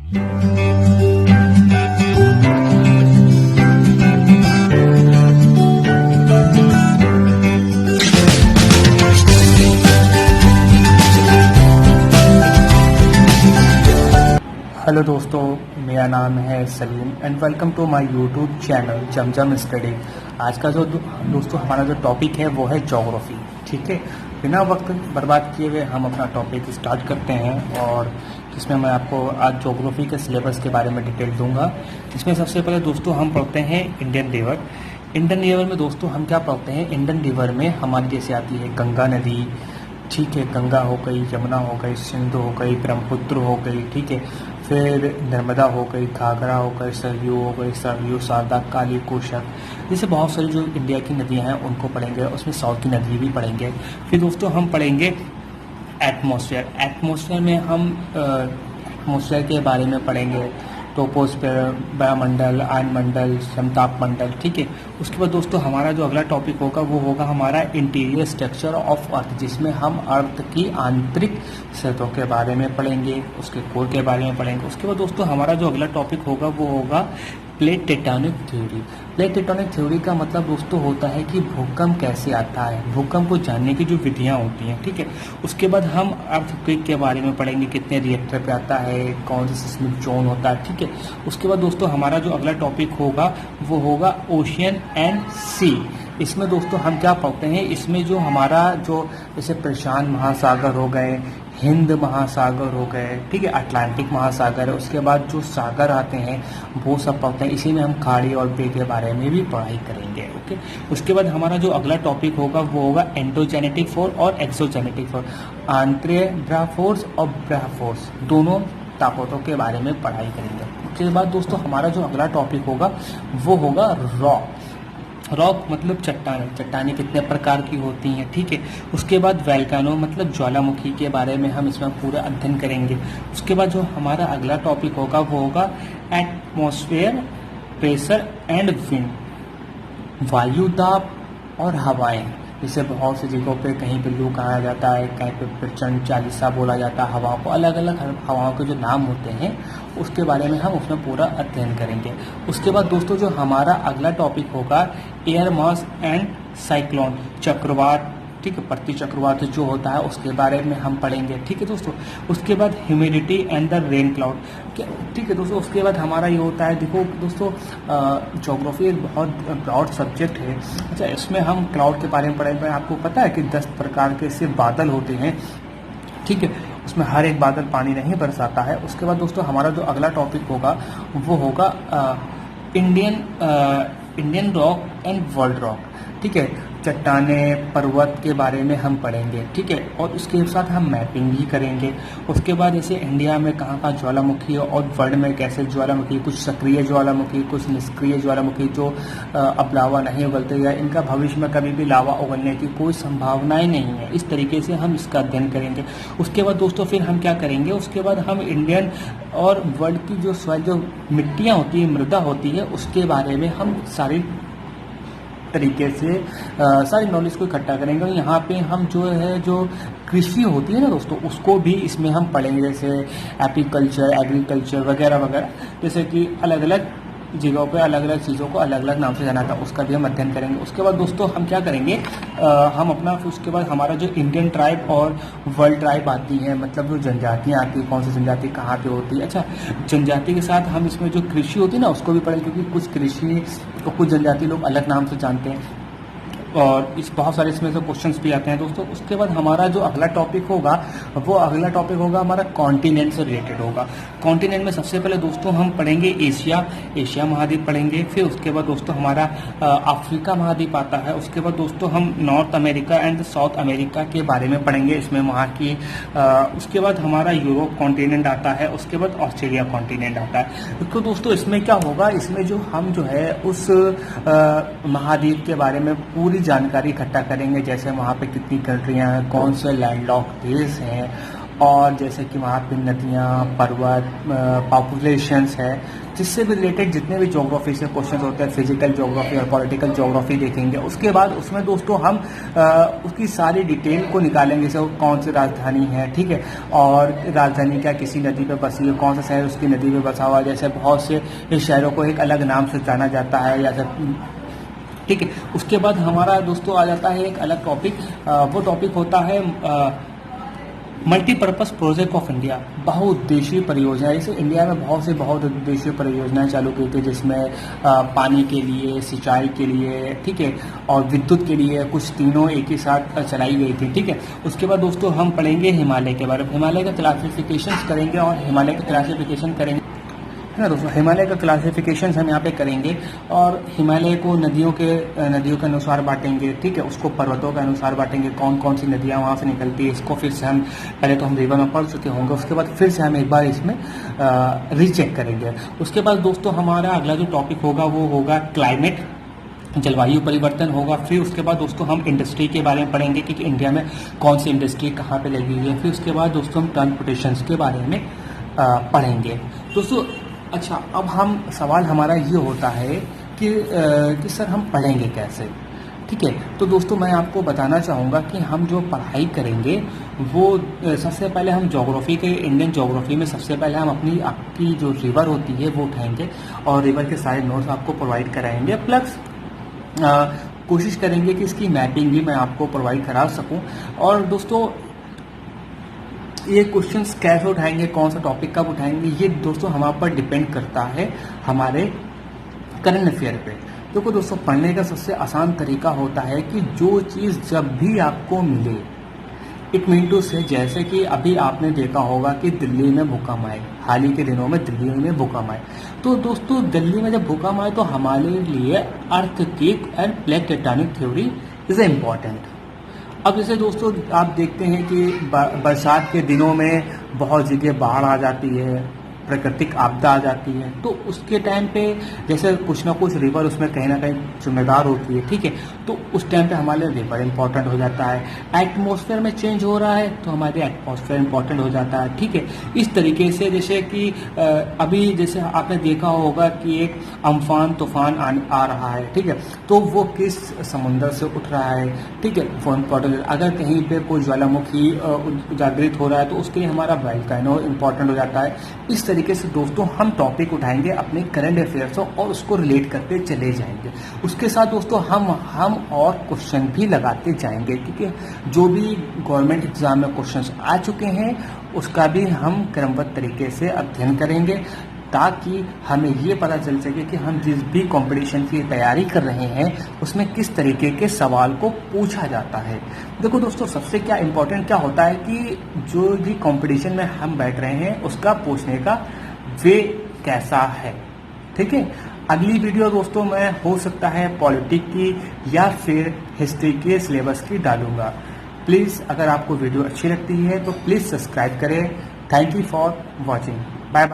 Hello दोस्तों, मेरा नाम है Salim and welcome to my YouTube channel Zamzam study. आज का जो दोस्तों हमारा जो टॉपिक है वो है ज्योग्राफी। ठीक है, बिना वक्त बर्बाद किए हुए हम अपना टॉपिक स्टार्ट करते हैं और जिसमें मैं आपको आज ज्योग्राफी के सिलेबस के बारे में डिटेल दूंगा। इसमें सबसे पहले दोस्तों हम पढ़ते हैं इंडियन रिवर। इंडियन रिवर में दोस्तों हम क्या पढ़ते हैं, इंडियन रिवर में हमारी जैसे आती है गंगा नदी, ठीक है, गंगा हो गई, यमुना हो गई, सिंधु हो गई, ब्रह्मपुत्र हो गई, ठीक है, फिर नर्मदा हो गई, घाघरा हो गई, सरयू, शारदा, काली, कोशक, जैसे बहुत सारी जो इंडिया की नदियां हैं उनको पढ़ेंगे। उसमें साउथ की नदी भी पढ़ेंगे। फिर दोस्तों हम पढ़ेंगे एटमॉस्फेयर। एटमॉस्फेयर में हम एटमॉस्फेयर के बारे में पढ़ेंगे, टोपोस्फेयर, वायुमंडल, आयनमंडल, समताप मंडल, ठीक है। उसके बाद दोस्तों हमारा जो अगला टॉपिक होगा वो होगा हमारा इंटीरियर स्ट्रक्चर ऑफ अर्थ, जिसमें हम अर्थ की आंतरिक सतहों के बारे में पढ़ेंगे, उसके कोर के बारे में पढ़ेंगे। उसके बाद दोस्तों हमारा जो अगला टॉपिक होगा वो होगा plate tectonic theory. Plate tectonic theory का मतलब दोस्तों होता है कि भूकंप कैसे आता है, भूकंप को जानने की जो विधियां होती हैं, ठीक है। उसके बाद हम अर्थक्वेक के बारे में पढ़ेंगे, कितने रिएक्टर पे आता है, कौन सा सिस्मिक जोन होता है, ठीक है। उसके बाद दोस्तों हमारा जो अगला टॉपिक होगा वो होगा ओशियन एंड सी। इसमें दोस्तों हम क्या पढ़ते हैं, इसमें जो हमारा जो जैसे प्रशांत महासागर हो गए, हिंद महासागर हो गए, ठीक है, अटलांटिक महासागर है, उसके बाद जो सागर आते हैं वो सब पढ़ते हैं। इसी में हम खाड़ी और बे के बारे में भी पढ़ाई करेंगे। ओके, उसके बाद हमारा जो अगला टॉपिक होगा वो होगा एंडोजेनेटिक फोर्स और एक्सोजेनेटिक फोर्स, आंतरिक ड्रा फोर्स और ब्रह फोर्स, दोनों ताकतों के बारे में पढ़ाई करेंगे। उसके बाद दोस्तों हमारा जो अगला टॉपिक होगा वो होगा रॉक। रॉक मतलब चट्टानें, चट्टानें कितने प्रकार की होती हैं, ठीक है। उसके बाद वैल्कानो मतलब ज्वालामुखी के बारे में हम इसमें पूरा अध्ययन करेंगे। उसके बाद जो हमारा अगला टॉपिक होगा वो होगा एटमॉस्फेयर, प्रेशर एंड विंड, वायु दाब और हवाएं। जैसे बहुत सी जगहों पे कहीं पे लू कहा जाता है, कहीं पे प्रचंड चालीसा बोला जाता है, हवाओं को अलग अलग हवाओं के जो नाम होते हैं उसके बारे में हम उसमें पूरा अध्ययन करेंगे। उसके बाद दोस्तों जो हमारा अगला टॉपिक होगा एयर मास एंड साइक्लोन, चक्रवात, ठीक है, प्रति चक्रवात जो होता है उसके बारे में हम पढ़ेंगे, ठीक है दोस्तों। उसके बाद humidity and the rain cloud, ठीक है दोस्तों। उसके बाद हमारा ये होता है, देखो दोस्तों ज्योग्राफी एक बहुत ब्रॉड सब्जेक्ट है। अच्छा, इसमें हम क्लाउड के बारे में पढ़ेंगे। आपको पता है कि 10 प्रकार के से बादल होते हैं, ठीक है, उसमें हर एक बादल पानी नहीं बरसाता है। उसके बाद दोस्तों हमारा जो अगला टॉपिक होगा वो होगा Indian rock and world rock, ठीक है, चट्टाने पर्वत के बारे में हम पढ़ेंगे, ठीक है। और उसके साथ हम मैपिंग भी करेंगे। उसके बाद जैसे इंडिया में कहाँ कहाँ ज्वालामुखी है और वर्ल्ड में कैसे ज्वालामुखी, कुछ सक्रिय ज्वालामुखी, कुछ निष्क्रिय ज्वालामुखी जो अब लावा नहीं उगलते या इनका भविष्य में कभी भी लावा उगलने की कोई संभावनाएं नहीं है। इस तरीके से हम इसका अध्ययन करेंगे। उसके बाद दोस्तों फिर हम क्या करेंगे, उसके बाद हम इंडियन और वर्ल्ड की जो सॉइल, जो मिट्टियाँ होती है, मृदा होती है, उसके बारे में हम सारी तरीके से सारी नॉलेज को इकट्ठा करेंगे। और यहाँ पे हम जो है, जो कृषि होती है ना दोस्तों, उसको भी इसमें हम पढ़ेंगे, जैसे एग्रीकल्चर वगैरह वगैरह, जैसे कि अलग अलग जगहों पे अलग अलग चीज़ों को अलग अलग नाम से जाना था, उसका भी हम अध्ययन करेंगे। उसके बाद दोस्तों हम क्या करेंगे, हम अपना, उसके बाद हमारा जो इंडियन ट्राइब और वर्ल्ड ट्राइब आती है, मतलब जो जनजातियाँ आती हैं, कौन सी जनजाति कहाँ पे होती है। अच्छा, जनजाति के साथ हम इसमें जो कृषि होती है ना उसको भी पढ़ेंगे, क्योंकि कुछ कृषि को कुछ जनजाति लोग अलग नाम से जानते हैं और इस बहुत सारे इसमें से क्वेश्चंस भी आते हैं दोस्तों। उसके बाद हमारा जो अगला टॉपिक होगा वो अगला टॉपिक होगा हमारा कॉन्टिनेंट से रिलेटेड होगा। कॉन्टिनेंट में सबसे पहले दोस्तों हम पढ़ेंगे एशिया महाद्वीप पढ़ेंगे। फिर उसके बाद दोस्तों हमारा अफ्रीका महाद्वीप आता है। उसके बाद दोस्तों हम north America and south America के बारे में पढ़ेंगे, इसमें वहाँ की। उसके बाद हमारा यूरोप कॉन्टिनेंट आता है। उसके बाद ऑस्ट्रेलिया कॉन्टिनेंट आता है। तो दोस्तों इसमें क्या होगा, इसमें जो हम जो है उस महाद्वीप के बारे में पूरी जानकारी इकट्ठा करेंगे, जैसे वहाँ पे कितनी कंट्रियाँ हैं, कौन से लैंडलॉक देश हैं, और जैसे कि वहाँ पे नदियाँ, पर्वत, पॉपुलेशंस है, जिससे भी रिलेटेड जितने भी ज्योग्राफी से क्वेश्चंस होते हैं, फिजिकल ज्योग्राफी और पॉलिटिकल ज्योग्राफी देखेंगे। उसके बाद उसमें दोस्तों हम उसकी सारी डिटेल को निकालेंगे, जैसे कौन सी राजधानी है, ठीक है, और राजधानी क्या किसी नदी पे बसी है, कौन सा शहर उसकी नदी पे बसा हुआ है। जैसे बहुत से शहरों को एक अलग नाम से जाना जाता है, या ठीक है। उसके बाद हमारा दोस्तों आ जाता है एक अलग टॉपिक, वो टॉपिक होता है मल्टीपर्पज़ प्रोजेक्ट ऑफ इंडिया, बहुउद्देशीय परियोजना। जैसे इंडिया में बहुत से बहुउद्देशीय परियोजनाएं चालू की थी, जिसमें पानी के लिए, सिंचाई के लिए, ठीक है, और विद्युत के लिए, कुछ तीनों एक ही साथ चलाई गई थी, ठीक है। उसके बाद दोस्तों हम पढ़ेंगे हिमालय के बारे में, हिमालय का क्लासिफिकेशन करेंगे, और हिमालय का क्लासिफिकेशन करेंगे, है ना दोस्तों। हिमालय का क्लासिफिकेशन हम यहाँ पे करेंगे, और हिमालय को नदियों के अनुसार बांटेंगे, ठीक है, उसको पर्वतों के अनुसार बांटेंगे, कौन कौन सी नदियाँ वहाँ से निकलती है, इसको फिर से हम पहले तो हम रिवर में पढ़ चुके होंगे, उसके बाद फिर से हम एक बार इसमें रीचेक करेंगे। उसके बाद दोस्तों हमारा अगला जो टॉपिक होगा वो होगा क्लाइमेट, जलवायु परिवर्तन होगा। फिर उसके बाद दोस्तों हम इंडस्ट्री के बारे में पढ़ेंगे कि इंडिया में कौन सी इंडस्ट्री कहाँ पे लगी हुई है। फिर उसके बाद दोस्तों हम ट्रांसपोर्टेशन के बारे में पढ़ेंगे दोस्तों। अच्छा, अब हम सवाल हमारा ये होता है कि सर हम पढ़ेंगे कैसे, ठीक है। तो दोस्तों मैं आपको बताना चाहूँगा कि हम जो पढ़ाई करेंगे वो सबसे पहले हम ज्योग्राफी के, इंडियन ज्योग्राफी में सबसे पहले हम आपकी जो रिवर होती है वो उठाएंगे, और रिवर के सारे नोट्स आपको प्रोवाइड कराएंगे, प्लस कोशिश करेंगे कि इसकी मैपिंग भी मैं आपको प्रोवाइड करा सकूं। और दोस्तों ये क्वेश्चंस कैसे उठाएंगे, कौन सा टॉपिक कब उठाएंगे, ये दोस्तों हमारे पर डिपेंड करता है हमारे करंट अफेयर पे। देखो दोस्तों, पढ़ने का सबसे आसान तरीका होता है कि जो चीज़ जब भी आपको मिले, इट मीन टू से, जैसे कि अभी आपने देखा होगा कि दिल्ली में भूकंप आए, हाल ही के दिनों में दिल्ली में भूकंप आए। तो दोस्तों दिल्ली में जब भूकंप आए तो हमारे लिए earthquake end plate tectonic theory is important. अब जैसे दोस्तों आप देखते हैं कि बरसात के दिनों में बहुत जगह बाढ़ आ जाती है, प्राकृतिक आपदा आ जाती है, तो उसके टाइम पे जैसे कुछ ना कुछ रिवर उसमें कहीं ना कहीं जिम्मेदार होती है, ठीक है। तो उस टाइम पे हमारे लिए रिवर इंपॉर्टेंट हो जाता है। एटमॉस्फेयर में चेंज हो रहा है तो हमारे एटमॉस्फेयर इंपॉर्टेंट हो जाता है, ठीक है। इस तरीके से जैसे कि अभी जैसे आपने देखा होगा कि एक अम्फान तूफान आ रहा है, ठीक है, तो वो किस समुंदर से उठ रहा है, ठीक है, वो इम्पोर्टेंट। अगर कहीं पे कोई ज्वालामुखी जागृत हो रहा है तो उसके लिए हमारा वोल्केनो इंपॉर्टेंट हो जाता है। इस तरीके से दोस्तों हम टॉपिक उठाएंगे अपने करंट अफेयर्स और उसको रिलेट करते चले जाएंगे। उसके साथ दोस्तों हम और क्वेश्चन भी लगाते जाएंगे, क्योंकि जो भी गवर्नमेंट एग्जाम में क्वेश्चंस आ चुके हैं उसका भी हम क्रमबद्ध तरीके से अध्ययन करेंगे, ताकि हमें ये पता चल सके कि हम जिस भी कंपटीशन की तैयारी कर रहे हैं उसमें किस तरीके के सवाल को पूछा जाता है। देखो दोस्तों, सबसे क्या इम्पोर्टेंट क्या होता है कि जो भी कंपटीशन में हम बैठ रहे हैं उसका पूछने का वे कैसा है, ठीक है। अगली वीडियो दोस्तों मैं हो सकता है पॉलिटिक्स की या फिर हिस्ट्री के सिलेबस की डालूंगा। प्लीज़ अगर आपको वीडियो अच्छी लगती है तो प्लीज़ सब्सक्राइब करें। Thank you for watching.